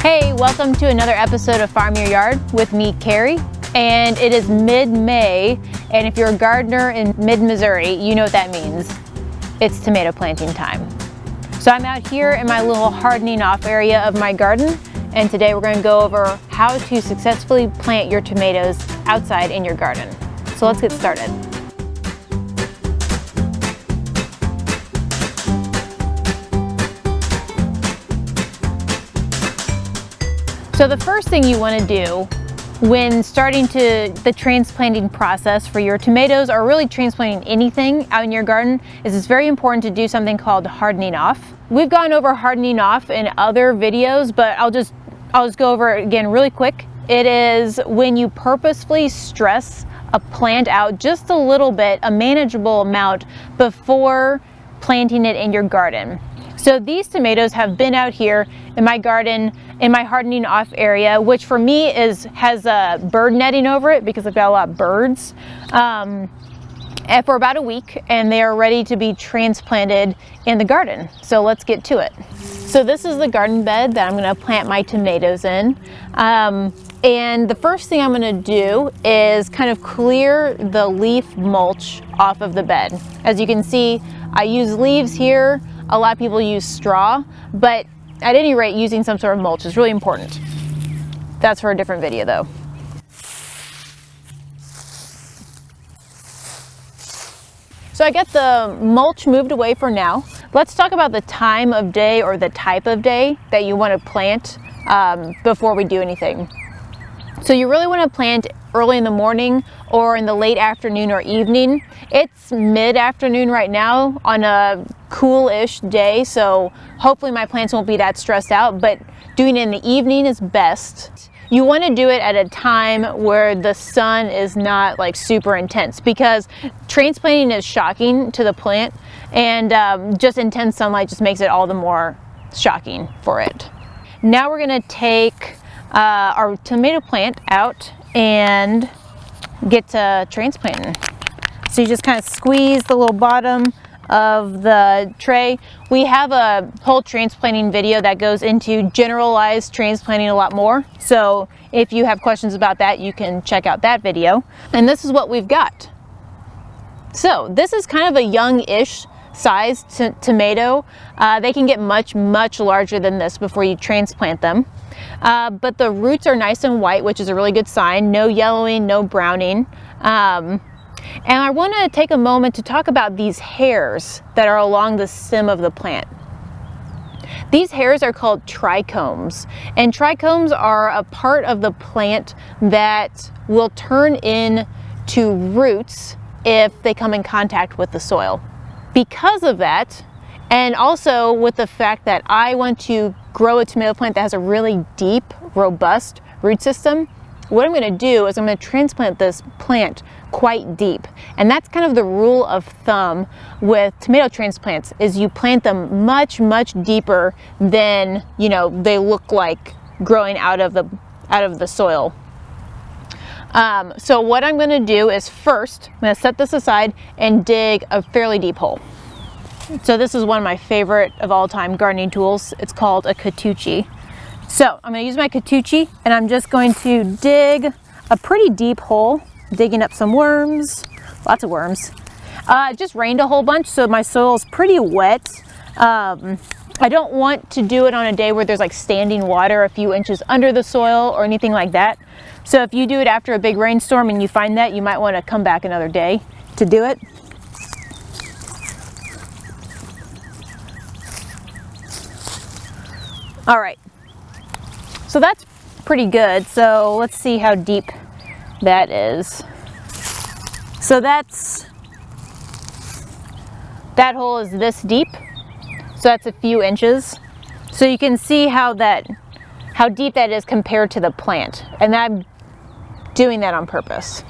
Hey, welcome to another episode of Farm Your Yard with me, Carrie. And it is mid-May, and if you're a gardener in mid-Missouri, you know what that means. It's tomato planting time. So I'm out here in my little hardening off area of my garden, and today we're going to go over how to successfully plant your tomatoes outside in your garden. So let's get started. So the first thing you want to do when starting the transplanting process for your tomatoes, or really transplanting anything out in your garden, is it's very important to do something called hardening off. We've gone over hardening off in other videos, but I'll just go over it again really quick. It is when you purposefully stress a plant out just a little bit, a manageable amount, before planting it in your garden. So these tomatoes have been out here in my garden, in my hardening off area, which for me has bird netting over it because I've got a lot of birds, and for about a week, and they are ready to be transplanted in the garden. So let's get to it. So this is the garden bed that I'm going to plant my tomatoes in. And the first thing I'm going to do is kind of clear the leaf mulch off of the bed. As you can see, I use leaves here. A lot of people use straw, but at any rate, using some sort of mulch is really important. That's for a different video though. So I got the mulch moved away for now. Let's talk about the time of day or the type of day that you want to plant before we do anything. So you really want to plant early in the morning or in the late afternoon or evening. It's mid-afternoon right now on a cool-ish day, so hopefully my plants won't be that stressed out, but doing it in the evening is best. You want to do it at a time where the sun is not like super intense, because transplanting is shocking to the plant, and just intense sunlight just makes it all the more shocking for it. Now we're going to take our tomato plant out and get to transplanting. So you just kind of squeeze the little bottom of the tray. We have a whole transplanting video that goes into generalized transplanting a lot more. So if you have questions about that, you can check out that video. And this is what we've got. So this is kind of a young-ish sized tomato. They can get much larger than this before you transplant them. But the roots are nice and white, which is a really good sign. No yellowing, no browning. And I want to take a moment to talk about these hairs that are along the stem of the plant. These hairs are called trichomes, and trichomes are a part of the plant that will turn into roots if they come in contact with the soil. Because of that, and also with the fact that I want to grow a tomato plant that has a really deep, robust root system, what I'm going to do is I'm going to transplant this plant quite deep. And that's kind of the rule of thumb with tomato transplants, is you plant them much deeper than, you know, they look like growing out of the soil. So what I'm going to do is first, I'm going to set this aside and dig a fairly deep hole. So this is one of my favorite of all time gardening tools. It's called a Catucci. So I'm going to use my Catucci, and I'm just going to dig a pretty deep hole, digging up some worms, lots of worms. It just rained a whole bunch, so my soil is pretty wet. I don't want to do it on a day where there's like standing water a few inches under the soil or anything like that. So if you do it after a big rainstorm and you find that, you might want to come back another day to do it. All right, so that's pretty good. So let's see how deep that is. So that hole is this deep. So that's a few inches. So you can see how deep that is compared to the plant. And I'm doing that on purpose.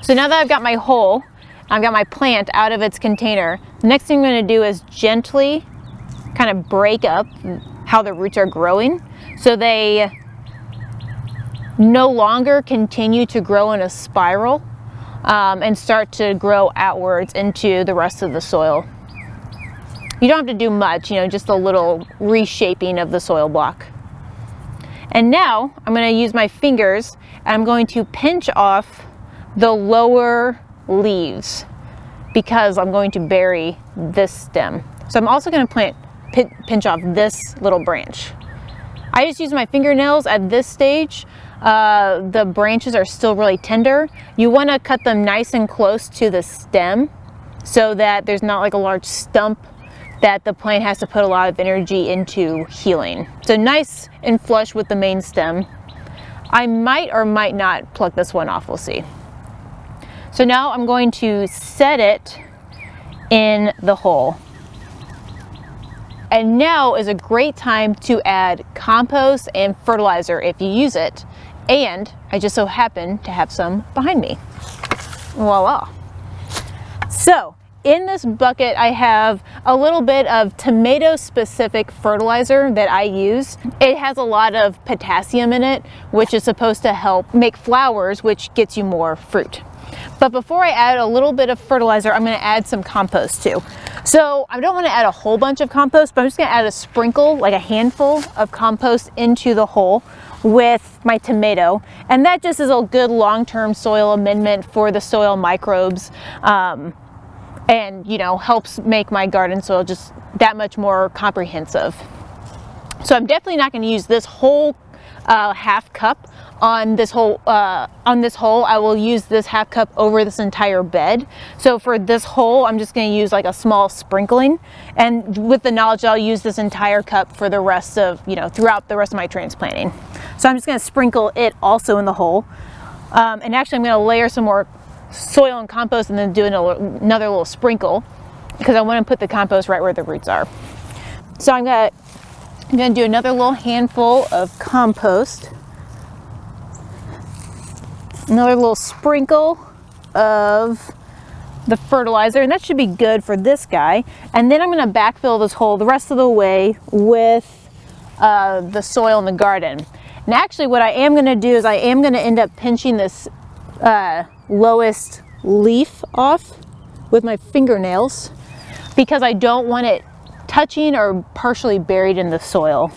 So now that I've got my hole, I've got my plant out of its container, the next thing I'm going to do is gently kind of break up how the roots are growing, so they no longer continue to grow in a spiral and start to grow outwards into the rest of the soil. You don't have to do much, you know, just a little reshaping of the soil block. And now I'm going to use my fingers and I'm going to pinch off the lower leaves because I'm going to bury this stem. So I'm also going to pinch off this little branch. I just use my fingernails at this stage. The branches are still really tender. You want to cut them nice and close to the stem so that there's not like a large stump that the plant has to put a lot of energy into healing. So nice and flush with the main stem. I might or might not pluck this one off, we'll see. So now I'm going to set it in the hole. And now is a great time to add compost and fertilizer if you use it. And I just so happen to have some behind me. Voila. So in this bucket, I have a little bit of tomato-specific fertilizer that I use. It has a lot of potassium in it, which is supposed to help make flowers, which gets you more fruit. But before I add a little bit of fertilizer, I'm going to add some compost too. So I don't want to add a whole bunch of compost, but I'm just going to add a sprinkle, like a handful of compost into the hole with my tomato. And that just is a good long-term soil amendment for the soil microbes. And you know, helps make my garden soil just that much more comprehensive. So I'm definitely not going to use this whole half cup on this hole. I will use this half cup over this entire bed. So for this hole, I'm just going to use like a small sprinkling, and with the knowledge that I'll use this entire cup for the rest of, you know, throughout the rest of my transplanting. So I'm just going to sprinkle it also in the hole. And actually I'm going to layer some more soil and compost and then do another little sprinkle because I want to put the compost right where the roots are. So I'm going to do another little handful of compost, another little sprinkle of the fertilizer, and that should be good for this guy. And then I'm going to backfill this hole the rest of the way with the soil in the garden. And actually what I am going to do is I am going to end up pinching this lowest leaf off with my fingernails because I don't want it touching or partially buried in the soil.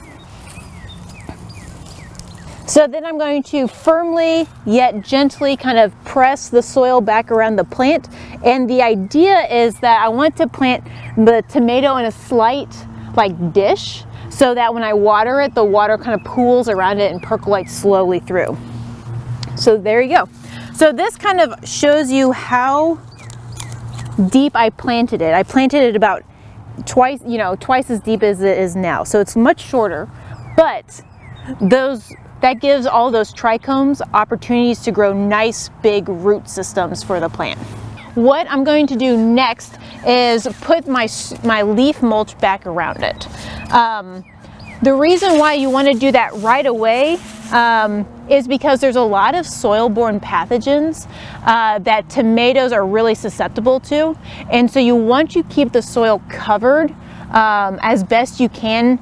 So then I'm going to firmly yet gently kind of press the soil back around the plant, and the idea is that I want to plant the tomato in a slight like dish so that when I water it, the water kind of pools around it and percolates slowly through. So there you go. So this kind of shows you how deep I planted it. I planted it about twice as deep as it is now. So it's much shorter, but that gives all those trichomes opportunities to grow nice big root systems for the plant. What I'm going to do next is put my leaf mulch back around it. The reason why you want to do that right away is because there's a lot of soil-borne pathogens that tomatoes are really susceptible to, and so you want to keep the soil covered as best you can,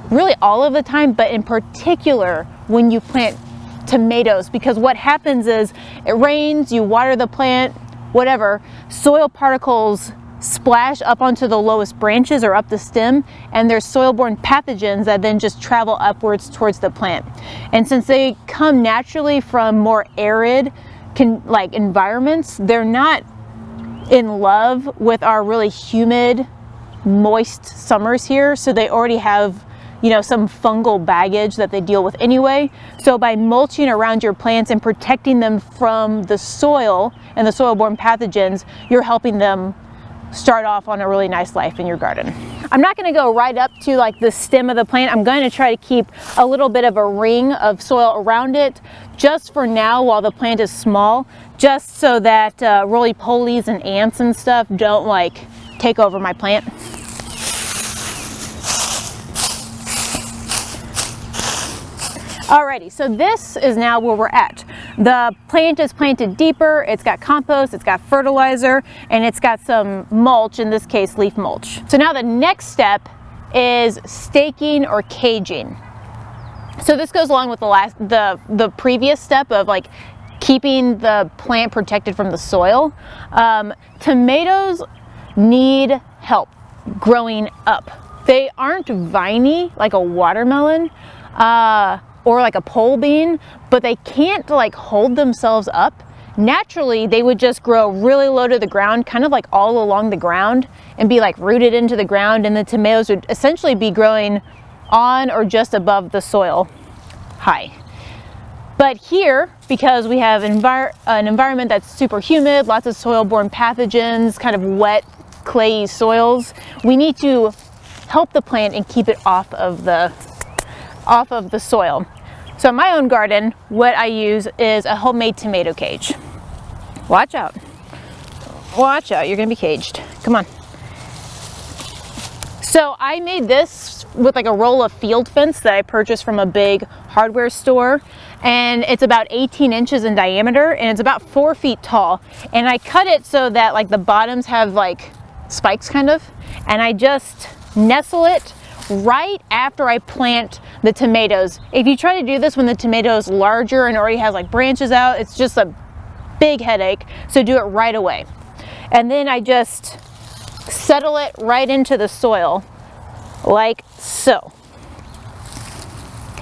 really all of the time, but in particular when you plant tomatoes, because what happens is it rains, you water the plant, whatever, soil particles splash up onto the lowest branches or up the stem, and there's soil-borne pathogens that then just travel upwards towards the plant. And since they come naturally from more arid environments, they're not in love with our really humid, moist summers here, so they already have, you know, some fungal baggage that they deal with anyway. So by mulching around your plants and protecting them from the soil and the soil-borne pathogens, you're helping them start off on a really nice life in your garden. I'm not going to go right up to like the stem of the plant. I'm going to try to keep a little bit of a ring of soil around it just for now while the plant is small, just so that roly-polies and ants and stuff don't like take over my plant. Alrighty, so this is now where we're at. The plant is planted deeper, it's got compost, it's got fertilizer, and it's got some mulch, in this case leaf mulch. So now the next step is staking or caging. So this goes along with the previous step of like keeping the plant protected from the soil. Tomatoes need help growing up. They aren't viney like a watermelon, or like a pole bean, but they can't like hold themselves up. Naturally, they would just grow really low to the ground, kind of like all along the ground, and be like rooted into the ground, and the tomatoes would essentially be growing on or just above the soil high. But here, because we have an environment that's super humid, lots of soil-borne pathogens, kind of wet, clayey soils, we need to help the plant and keep it off of the soil. So in my own garden, what I use is a homemade tomato cage. Watch out. Watch out, you're gonna be caged. Come on. So I made this with like a roll of field fence that I purchased from a big hardware store, and it's about 18 inches in diameter, and it's about 4 feet tall. And I cut it so that like the bottoms have like spikes kind of, and I just nestle it right after I plant the tomatoes. If you try to do this when the tomato is larger and already has like branches out, it's just a big headache, so do it right away. And then I just settle it right into the soil like so.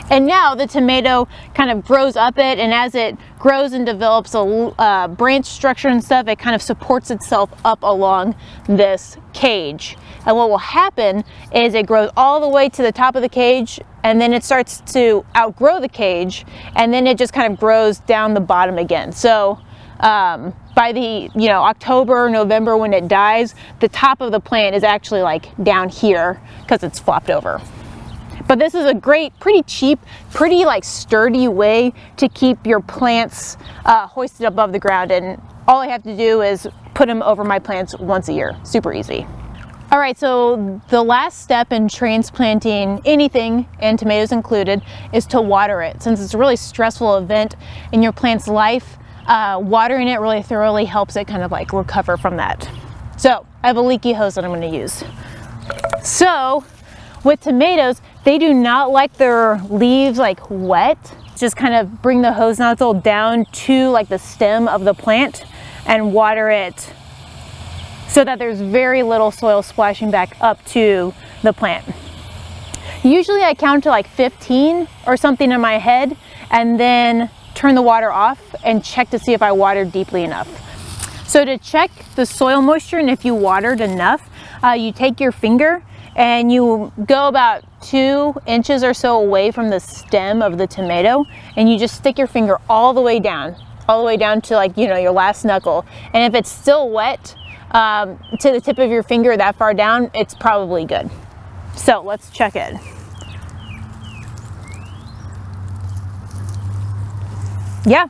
And now the tomato kind of grows up it, and as it grows and develops a branch structure and stuff, it kind of supports itself up along this cage. And what will happen is it grows all the way to the top of the cage, and then it starts to outgrow the cage, and then it just kind of grows down the bottom again. So by the October, November, when it dies, the top of the plant is actually like down here because it's flopped over. But this is a great, pretty cheap, pretty like sturdy way to keep your plants hoisted above the ground, and all I have to do is put them over my plants once a year. Super easy. All right, so the last step in transplanting anything, and tomatoes included, is to water it. Since it's a really stressful event in your plant's life, watering it really thoroughly helps it kind of like recover from that. So I have a leaky hose that I'm going to use. So with tomatoes, they do not like their leaves like wet. Just kind of bring the hose nozzle down to like the stem of the plant and water it so that there's very little soil splashing back up to the plant. Usually I count to like 15 or something in my head, and then turn the water off and check to see if I watered deeply enough. So to check the soil moisture and if you watered enough, you take your finger and you go about 2 inches or so away from the stem of the tomato, and you just stick your finger all the way down to like, your last knuckle. And if it's still wet to the tip of your finger that far down, it's probably good. So let's check it. Yeah,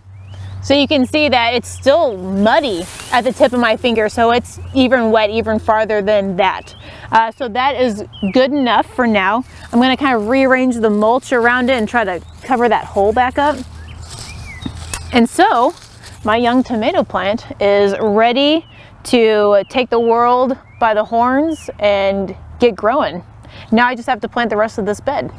so you can see that it's still muddy at the tip of my finger, so it's even wet even farther than that. So that is good enough for now. I'm going to kind of rearrange the mulch around it and try to cover that hole back up. And so my young tomato plant is ready to take the world by the horns and get growing. Now I just have to plant the rest of this bed.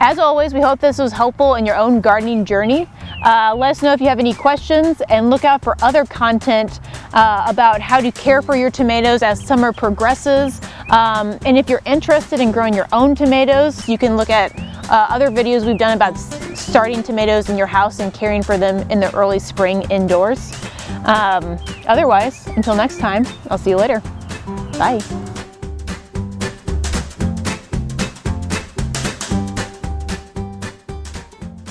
As always, we hope this was helpful in your own gardening journey. Let us know if you have any questions, and look out for other content about how to care for your tomatoes as summer progresses. And if you're interested in growing your own tomatoes, you can look at other videos we've done about starting tomatoes in your house and caring for them in the early spring indoors. Otherwise, until next time, I'll see you later. Bye.